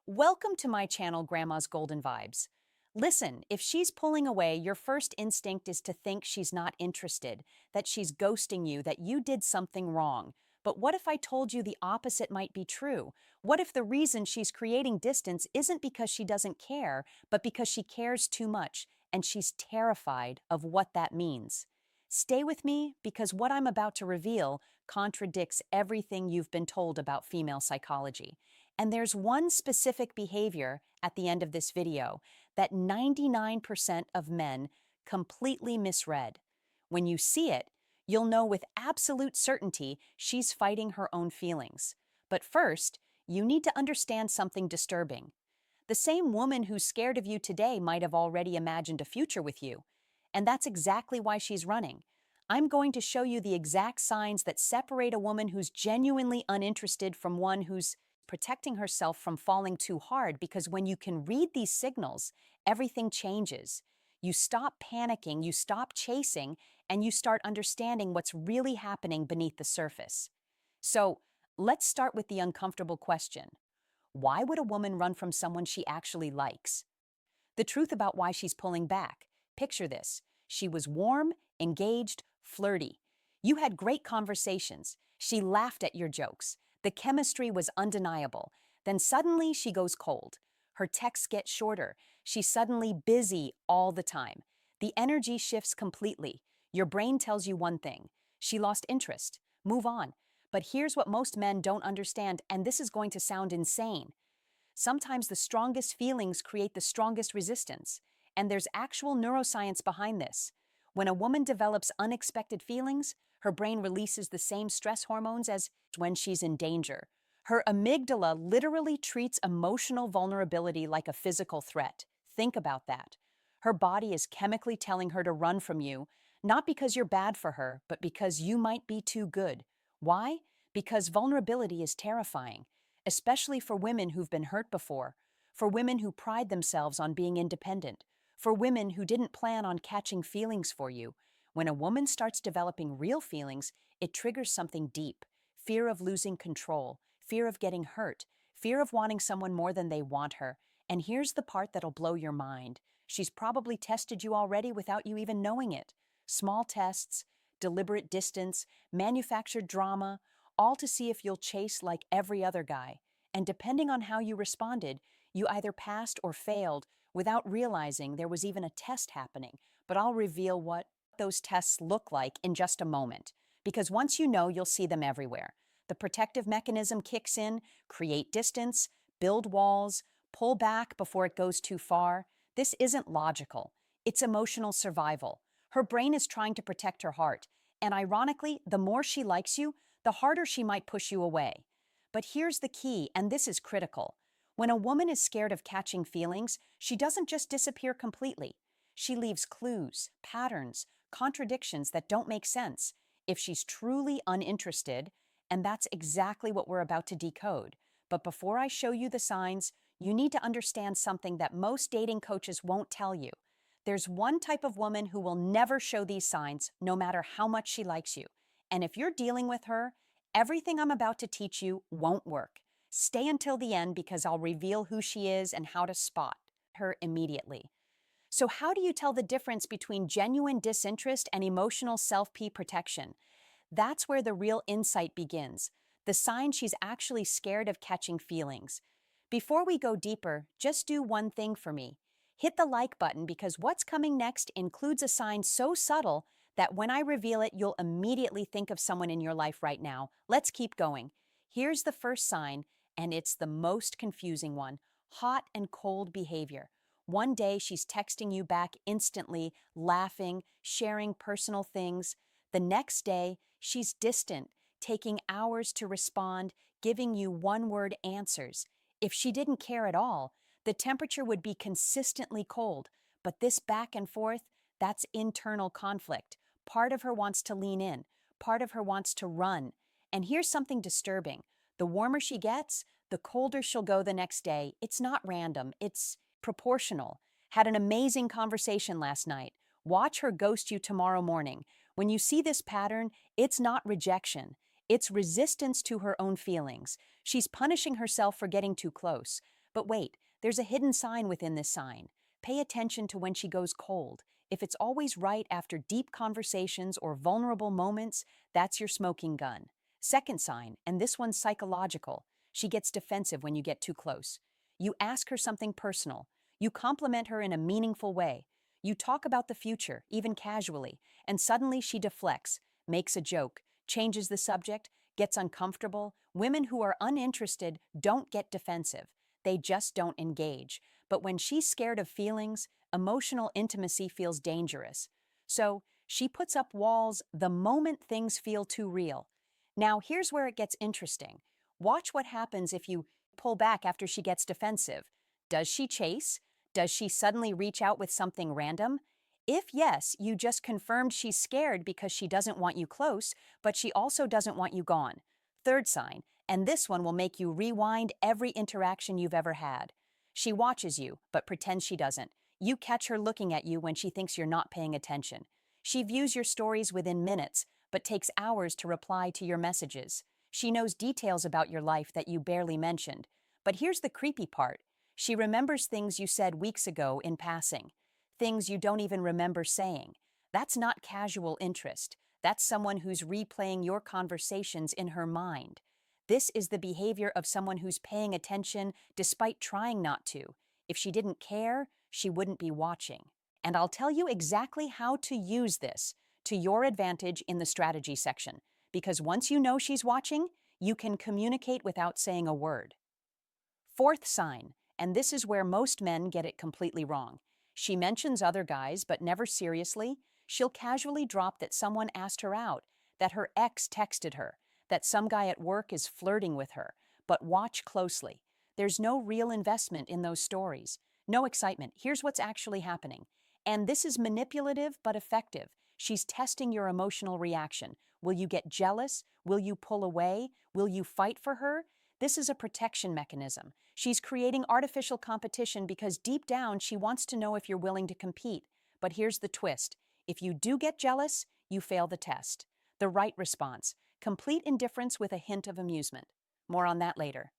Welcome to my channel, Grandma's Golden Vibes. Listen, if she's pulling away, your first instinct is to think she's not interested, that she's ghosting you, that you did something wrong. But what if I told you the opposite might be true? What if the reason she's creating distance isn't because she doesn't care, but because she cares too much and she's terrified of what that means? Stay with me because what I'm about to reveal contradicts everything you've been told about female psychology. And there's one specific behavior at the end of this video that 99% of men completely misread. When you see it, you'll know with absolute certainty she's fighting her own feelings. But first, you need to understand something disturbing. The same woman who's scared of you today might have already imagined a future with you. And that's exactly why she's running. I'm going to show you the exact signs that separate a woman who's genuinely uninterested from one who's protecting herself from falling too hard, because when you can read these signals, everything changes. You stop panicking, you stop chasing, and you start understanding what's really happening beneath the surface. So, let's start with the uncomfortable question. Why would a woman run from someone she actually likes? The truth about why she's pulling back. Picture this. She was warm, engaged, flirty. You had great conversations. She laughed at your jokes. The chemistry was undeniable. Then suddenly she goes cold. Her texts get shorter. She's suddenly busy all the time. The energy shifts completely. Your brain tells you one thing. She lost interest. Move on. But here's what most men don't understand, and this is going to sound insane. Sometimes the strongest feelings create the strongest resistance, and there's actual neuroscience behind this. When a woman develops unexpected feelings, her brain releases the same stress hormones as when she's in danger. Her amygdala literally treats emotional vulnerability like a physical threat. Think about that. Her body is chemically telling her to run from you, not because you're bad for her, but because you might be too good. Why? Because vulnerability is terrifying, especially for women who've been hurt before, for women who pride themselves on being independent, for women who didn't plan on catching feelings for you. When a woman starts developing real feelings, it triggers something deep: fear of losing control, fear of getting hurt, fear of wanting someone more than they want her. And here's the part that'll blow your mind. She's probably tested you already without you even knowing it. Small tests, deliberate distance, manufactured drama, all to see if you'll chase like every other guy. And depending on how you responded, you either passed or failed without realizing there was even a test happening. But I'll reveal what those tests look like in just a moment, because once you know, you'll see them everywhere. The protective mechanism kicks in: create distance, build walls, pull back before it goes too far. This isn't logical. It's emotional survival. Her brain is trying to protect her heart. And ironically, the more she likes you, the harder she might push you away. But here's the key, and this is critical. When a woman is scared of catching feelings, she doesn't just disappear completely. She leaves clues, patterns, contradictions that don't make sense. If she's truly uninterested, and that's exactly what we're about to decode. But before I show you the signs, you need to understand something that most dating coaches won't tell you. There's one type of woman who will never show these signs, no matter how much she likes you. And if you're dealing with her, everything I'm about to teach you won't work. Stay until the end because I'll reveal who she is and how to spot her immediately. So how do you tell the difference between genuine disinterest and emotional self-protection? That's where the real insight begins. The sign she's actually scared of catching feelings. Before we go deeper, just do one thing for me. Hit the like button, because what's coming next includes a sign so subtle that when I reveal it, you'll immediately think of someone in your life right now. Let's keep going. Here's the first sign, and it's the most confusing one: hot and cold behavior. One day she's texting you back instantly, laughing, sharing personal things. The next day, she's distant, taking hours to respond, giving you one-word answers. If she didn't care at all, the temperature would be consistently cold. But this back and forth, that's internal conflict. Part of her wants to lean in, part of her wants to run. And here's something disturbing. The warmer she gets, the colder she'll go the next day. It's not random, it's proportional. Had an amazing conversation last night. Watch her ghost you tomorrow morning. When you see this pattern, it's not rejection. It's resistance to her own feelings. She's punishing herself for getting too close. But wait, there's a hidden sign within this sign. Pay attention to when she goes cold. If it's always right after deep conversations or vulnerable moments, that's your smoking gun. Second sign, and this one's psychological. She gets defensive when you get too close. You ask her something personal. You compliment her in a meaningful way. You talk about the future, even casually, and suddenly she deflects, makes a joke, changes the subject, gets uncomfortable. Women who are uninterested don't get defensive. They just don't engage. But when she's scared of feelings, emotional intimacy feels dangerous. So she puts up walls the moment things feel too real. Now, here's where it gets interesting. Watch what happens if you pull back after she gets defensive. Does she chase? Does she suddenly reach out with something random? If yes, you just confirmed she's scared because she doesn't want you close, but she also doesn't want you gone. Third sign, and this one will make you rewind every interaction you've ever had. She watches you, but pretends she doesn't. You catch her looking at you when she thinks you're not paying attention. She views your stories within minutes, but takes hours to reply to your messages. She knows details about your life that you barely mentioned. But here's the creepy part. She remembers things you said weeks ago in passing, things you don't even remember saying. That's not casual interest. That's someone who's replaying your conversations in her mind. This is the behavior of someone who's paying attention despite trying not to. If she didn't care, she wouldn't be watching. And I'll tell you exactly how to use this to your advantage in the strategy section, because once you know she's watching, you can communicate without saying a word. Fourth sign, and this is where most men get it completely wrong. She mentions other guys, but never seriously. She'll casually drop that someone asked her out, that her ex texted her, that some guy at work is flirting with her. But watch closely. There's no real investment in those stories. No excitement. Here's what's actually happening. And this is manipulative but effective. She's testing your emotional reaction. Will you get jealous? Will you pull away? Will you fight for her? This is a protection mechanism. She's creating artificial competition because deep down she wants to know if you're willing to compete. But here's the twist. If you do get jealous, you fail the test. The right response: complete indifference with a hint of amusement. More on that later.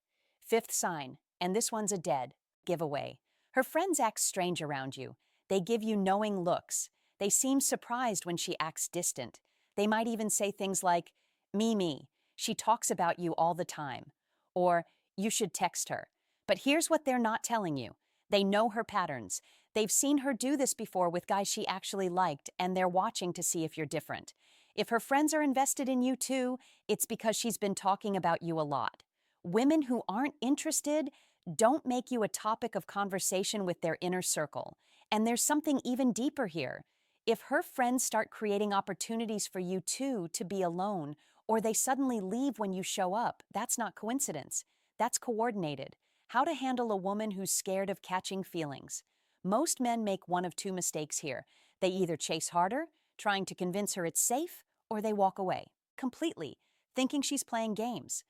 Fifth sign, and this one's a dead giveaway. Her friends act strange around you. They give you knowing looks. They seem surprised when she acts distant. They might even say things like, me, she talks about you all the time. Or, you should text her. But here's what they're not telling you. They know her patterns. They've seen her do this before with guys she actually liked, and they're watching to see if you're different. If her friends are invested in you too, it's because she's been talking about you a lot. Women who aren't interested don't make you a topic of conversation with their inner circle. And there's something even deeper here. If her friends start creating opportunities for you too to be alone, or they suddenly leave when you show up, that's not coincidence. That's coordinated. How to handle a woman who's scared of catching feelings. Most men make one of two mistakes here. They either chase harder, trying to convince her it's safe, or they walk away, completely, thinking she's playing games.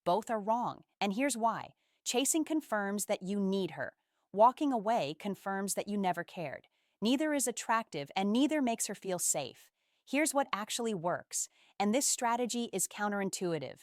Both are wrong, and here's why. Chasing confirms that you need her. Walking away confirms that you never cared. Neither is attractive, and neither makes her feel safe. Here's what actually works, and this strategy is counterintuitive.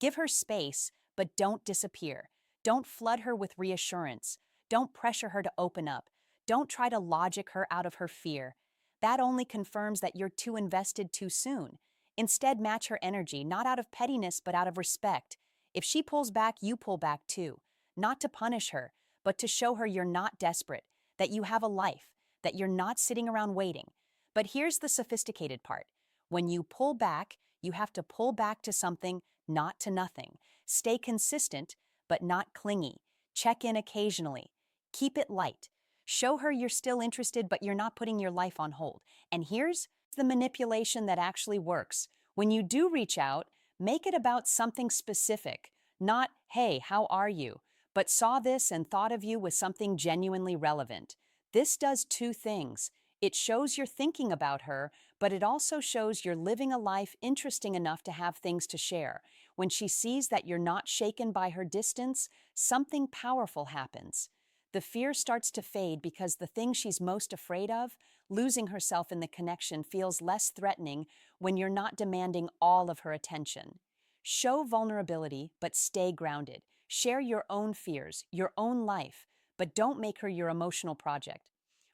Give her space, but don't disappear. Don't flood her with reassurance. Don't pressure her to open up. Don't try to logic her out of her fear. That only confirms that you're too invested too soon. Instead, match her energy, not out of pettiness, but out of respect. If she pulls back, you pull back too. Not to punish her, but to show her you're not desperate, that you have a life, that you're not sitting around waiting. But here's the sophisticated part. When you pull back, you have to pull back to something, not to nothing. Stay consistent, but not clingy. Check in occasionally. Keep it light. Show her you're still interested, but you're not putting your life on hold. And here's the manipulation that actually works. When you do reach out, make it about something specific, not, hey, how are you? But saw this and thought of you with something genuinely relevant. This does two things. It shows you're thinking about her, but it also shows you're living a life interesting enough to have things to share. When she sees that you're not shaken by her distance, something powerful happens. The fear starts to fade because the thing she's most afraid of, losing herself in the connection, feels less threatening when you're not demanding all of her attention. Show vulnerability, but stay grounded. Share your own fears, your own life, but don't make her your emotional project.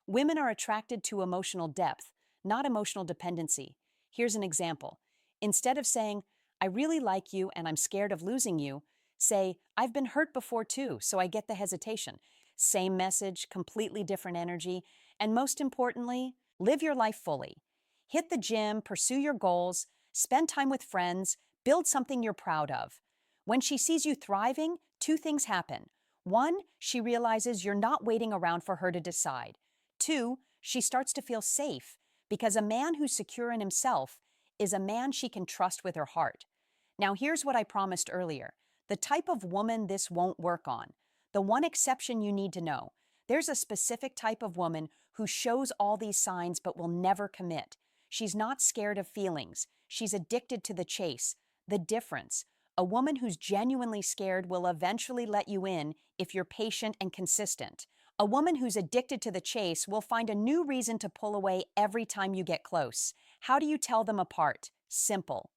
Women are attracted to emotional depth, not emotional dependency. Here's an example. Instead of saying, I really like you and I'm scared of losing you, say, I've been hurt before too, so I get the hesitation. Same message, completely different energy, and most importantly, live your life fully. Hit the gym, pursue your goals, spend time with friends, build something you're proud of. When she sees you thriving, two things happen. One, she realizes you're not waiting around for her to decide. Two, she starts to feel safe because a man who's secure in himself is a man she can trust with her heart. Now, here's what I promised earlier: the type of woman this won't work on. The one exception you need to know: there's a specific type of woman who shows all these signs but will never commit. She's not scared of feelings. She's addicted to the chase. The difference: a woman who's genuinely scared will eventually let you in if you're patient and consistent. A woman who's addicted to the chase will find a new reason to pull away every time you get close. How do you tell them apart? Simple.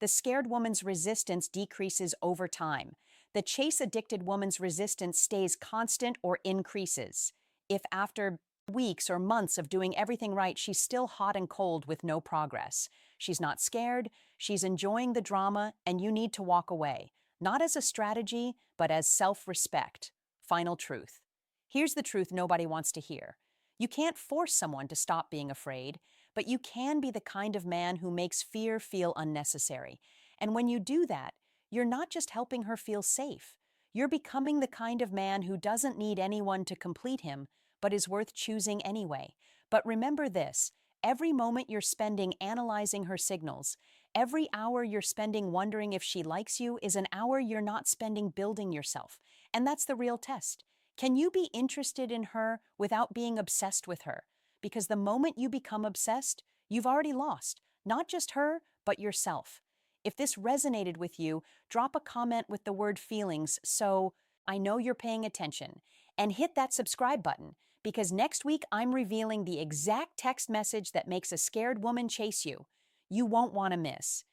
The scared woman's resistance decreases over time. The chase-addicted woman's resistance stays constant or increases. If after weeks or months of doing everything right, she's still hot and cold with no progress, she's not scared, she's enjoying the drama, and you need to walk away. Not as a strategy, but as self-respect. Final truth. Here's the truth nobody wants to hear. You can't force someone to stop being afraid, but you can be the kind of man who makes fear feel unnecessary. And when you do that, you're not just helping her feel safe. You're becoming the kind of man who doesn't need anyone to complete him, but is worth choosing anyway. But remember this: every moment you're spending analyzing her signals, every hour you're spending wondering if she likes you, is an hour you're not spending building yourself. And that's the real test. Can you be interested in her without being obsessed with her? Because the moment you become obsessed, you've already lost, not just her, but yourself. If this resonated with you, drop a comment with the word feelings so I know you're paying attention. And hit that subscribe button, because next week I'm revealing the exact text message that makes a scared woman chase you. You won't want to miss.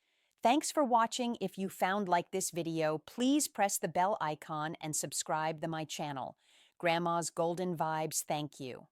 Thanks for watching. If you found like this video, please press the bell icon and subscribe to my channel. Grandma's Golden Vibes, thank you.